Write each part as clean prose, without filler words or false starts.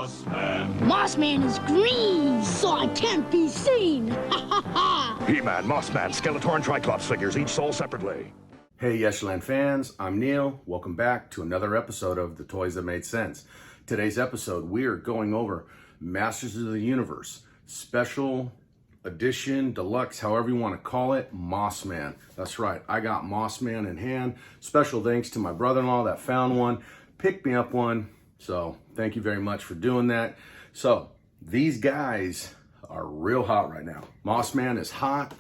Mossman is green, so I can't be seen. Ha ha ha! He-Man, Mossman, Skeletor, and Triclops figures, each sold separately. Hey Yesterland fans, I'm Neal. Welcome back to another episode of The Toys That Made Sense. Today's episode, we are going over Masters of the Universe, Special Edition, Deluxe, however you want to call it, Mossman. That's right, I got Mossman in hand. Special thanks to my brother-in-law that found one, picked me up one. So thank you very much for doing that. So these guys are real hot right now. Mossman is hot.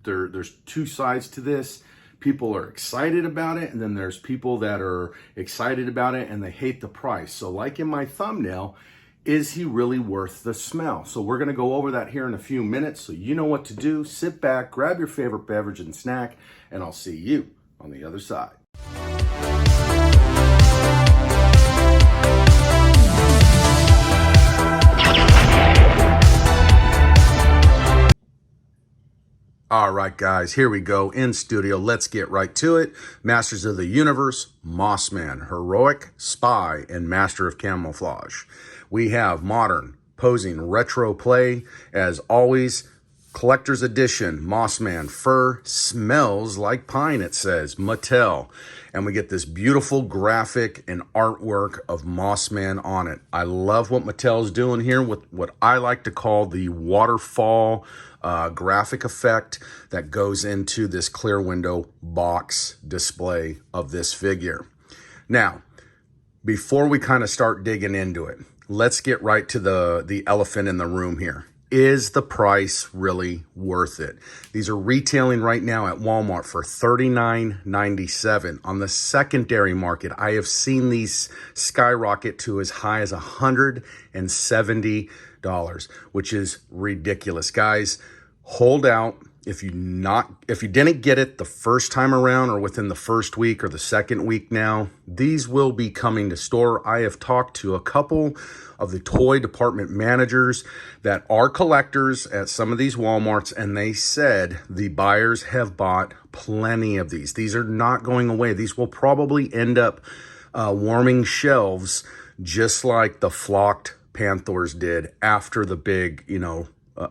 There's two sides to this. People are excited about it, and then there's people that are excited about it and they hate the price. So like in my thumbnail, is he really worth the smell? So we're gonna go over that here in a few minutes, so you know what to do. Sit back, grab your favorite beverage and snack, and I'll see you on the other side. All right, guys, here we go in studio. Let's get right to it. Masters of the Universe, Mossman, heroic, spy, and master of camouflage. We have modern, posing, retro play. As always, collector's edition, Mossman, fur, smells like pine, it says, Mattel. And we get this beautiful graphic and artwork of Mossman on it. I love what Mattel's doing here with what I like to call the waterfall graphic effect that goes into this clear window box display of this figure. Now, before we kind of start digging into it, let's get right to the elephant in the room here. Is the price really worth it? These are retailing right now at Walmart for $39.97. On the secondary market, I have seen these skyrocket to as high as $170, which is ridiculous. Guys, hold out. If you didn't get it the first time around or within the first week or the second week now, these will be coming to store. I have talked to a couple of the toy department managers that are collectors at some of these Walmarts, and they said the buyers have bought plenty of these. These are not going away. These will probably end up warming shelves just like the flocked Panthers did after the big,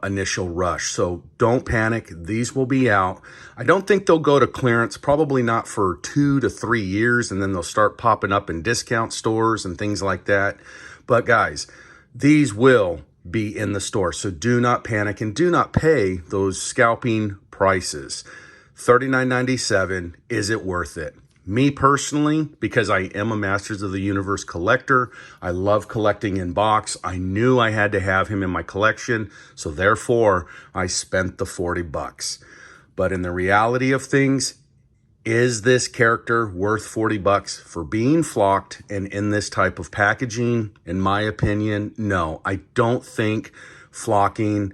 initial rush. So don't panic. These will be out. I don't think they'll go to clearance, probably not for 2 to 3 years, and then they'll start popping up in discount stores and things like that. But guys, these will be in the store. So do not panic and do not pay those scalping prices. $39.97. Is it worth it? Me personally, because I am a Masters of the Universe collector, I love collecting in box. I knew I had to have him in my collection, so therefore I spent the $40. But in the reality of things, is this character worth $40 for being flocked and in this type of packaging? In my opinion, no. I don't think flocking,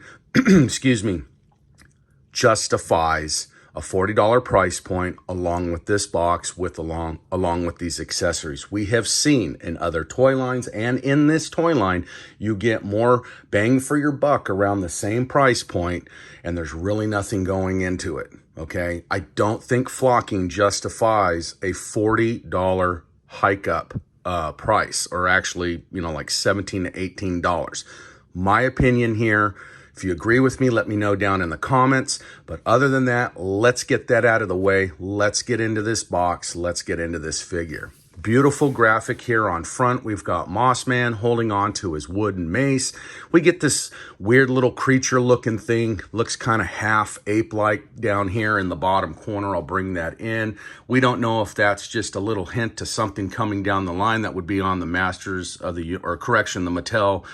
justifies a $40 price point along with this box, along with these accessories. We have seen in other toy lines, and in this toy line, you get more bang for your buck around the same price point, and there's really nothing going into it, okay? I don't think flocking justifies a $40 hike up price, or actually, like $17 to $18. My opinion here. If you agree with me, let me know down in the comments. But other than that, let's get that out of the way. Let's get into this box. Let's get into this figure. Beautiful graphic here on front. We've got Mossman holding on to his wooden mace. We get this weird little creature looking thing. Looks kind of half ape-like down here in the bottom corner. I'll bring that in. We don't know if that's just a little hint to something coming down the line that would be on the Masters of the, the Mattel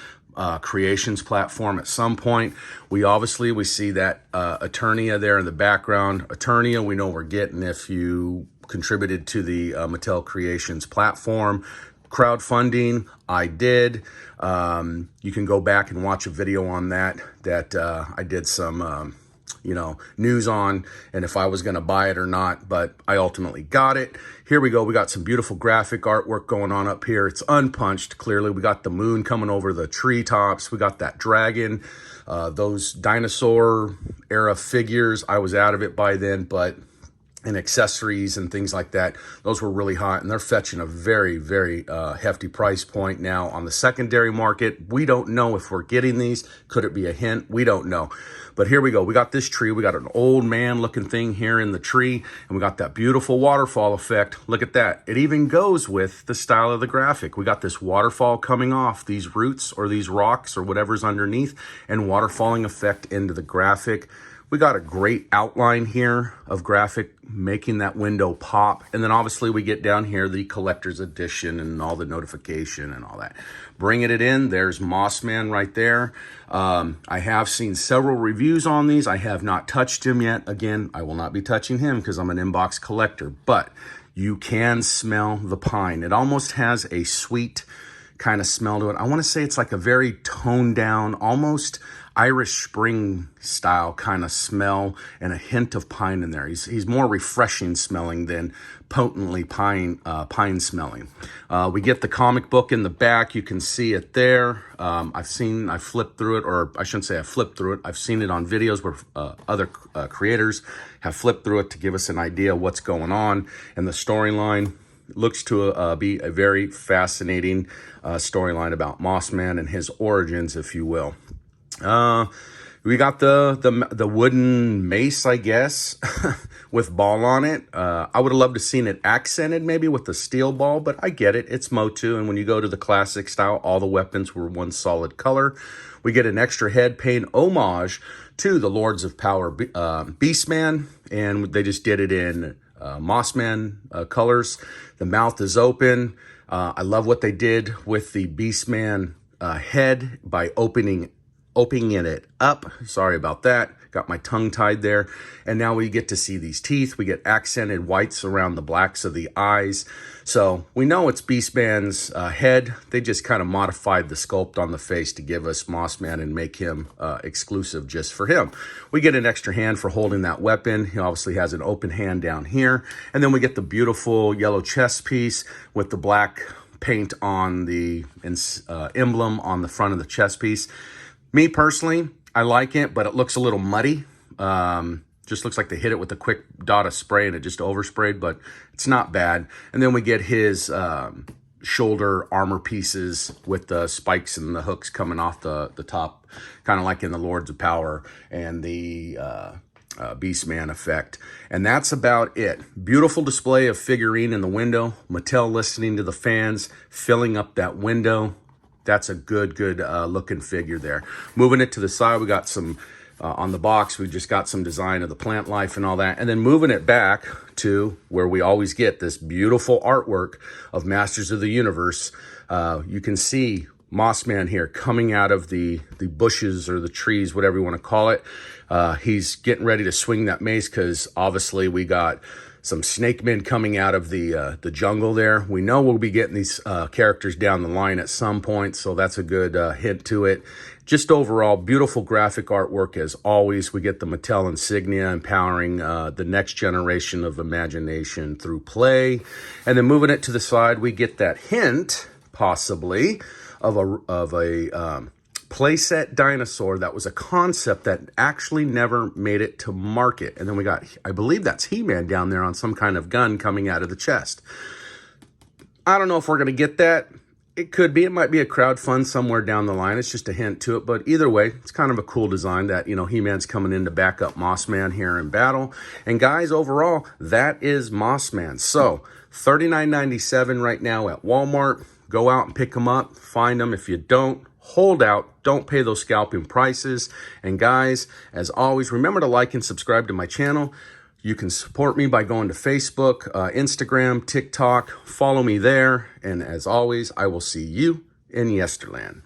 Creations platform at some point. We see that Eternia there in the background. Eternia, we know we're getting if you contributed to the Mattel Creations platform. Crowdfunding, I did. You can go back and watch a video on that I did some news on, and if I was going to buy it or not, but I ultimately got it. Here we go. We got some beautiful graphic artwork going on up here. It's unpunched, clearly. We got the moon coming over the treetops. We got that dragon, those dinosaur era figures. I was out of it by then, but and accessories and things like that. Those were really hot, and they're fetching a very, very hefty price point now on the secondary market. We don't know if we're getting these. Could it be a hint? We don't know. But here we go. We got this tree. We got an old man looking thing here in the tree, and we got that beautiful waterfall effect. Look at that. It even goes with the style of the graphic. We got this waterfall coming off these roots or these rocks or whatever's underneath, and waterfalling effect into the graphic. We got a great outline here of graphic making that window pop. And then obviously we get down here, the collector's edition and all the notification and all that. Bringing it in, there's Mossman right there. I have seen several reviews on these. I have not touched him yet. Again, I will not be touching him because I'm an inbox collector. But you can smell the pine. It almost has a sweet kind of smell to it. I want to say it's like a very toned down, almost Irish Spring style kind of smell, and a hint of pine in there. He's more refreshing smelling than potently pine smelling. We get the comic book in the back. You can see it there. I flipped through it, or I shouldn't say I flipped through it. I've seen it on videos where other creators have flipped through it to give us an idea of what's going on. And the storyline looks to be a very fascinating storyline about Mossman and his origins, if you will. We got the wooden mace, I guess, with ball on it. I would have loved to seen it accented maybe with the steel ball, but I get it. It's MOTU, and when you go to the classic style, all the weapons were one solid color. We get an extra head paint homage to the Lords of Power Beastman, and they just did it in Mossman colors. The mouth is open. I love what they did with the Beastman head by opening it up. Sorry about that. Got my tongue tied there. And now we get to see these teeth. We get accented whites around the blacks of the eyes. So we know it's Beastman's head. They just kind of modified the sculpt on the face to give us Mossman and make him exclusive just for him. We get an extra hand for holding that weapon. He obviously has an open hand down here. And then we get the beautiful yellow chest piece with the black paint on the emblem on the front of the chest piece. Me personally, I like it, but it looks a little muddy. Just looks like they hit it with a quick dot of spray and it just oversprayed, but it's not bad. And then we get his shoulder armor pieces with the spikes and the hooks coming off the top, kind of like in the Lords of Power and the Beastman effect. And that's about it. Beautiful display of figurine in the window. Mattel listening to the fans, filling up that window. That's a good looking figure there. Moving it to the side, we got some, on the box, we just got some design of the plant life and all that. And then moving it back to where we always get this beautiful artwork of Masters of the Universe. You can see Mossman here coming out of the bushes or the trees, whatever you want to call it. He's getting ready to swing that mace because obviously we got some snake men coming out of the jungle there. We know we'll be getting these characters down the line at some point, so that's a good hint to it. Just overall, beautiful graphic artwork as always. We get the Mattel insignia empowering the next generation of imagination through play. And then moving it to the side, we get that hint, possibly, of a playset dinosaur that was a concept that actually never made it to market. And then we got, I believe that's He-Man down there on some kind of gun coming out of the chest. I don't know if we're going to get that. It could be. It might be a crowdfund somewhere down the line. It's just a hint to it. But either way, it's kind of a cool design that, you know, He-Man's coming in to back up Mossman here in battle. And guys, overall, that is Mossman. So $39.97 right now at Walmart. Go out and pick them up. Find them. If you don't, hold out. Don't pay those scalping prices. And guys, as always, remember to like and subscribe to my channel. You can support me by going to Facebook, Instagram, TikTok. Follow me there. And as always, I will see you in Yesterland.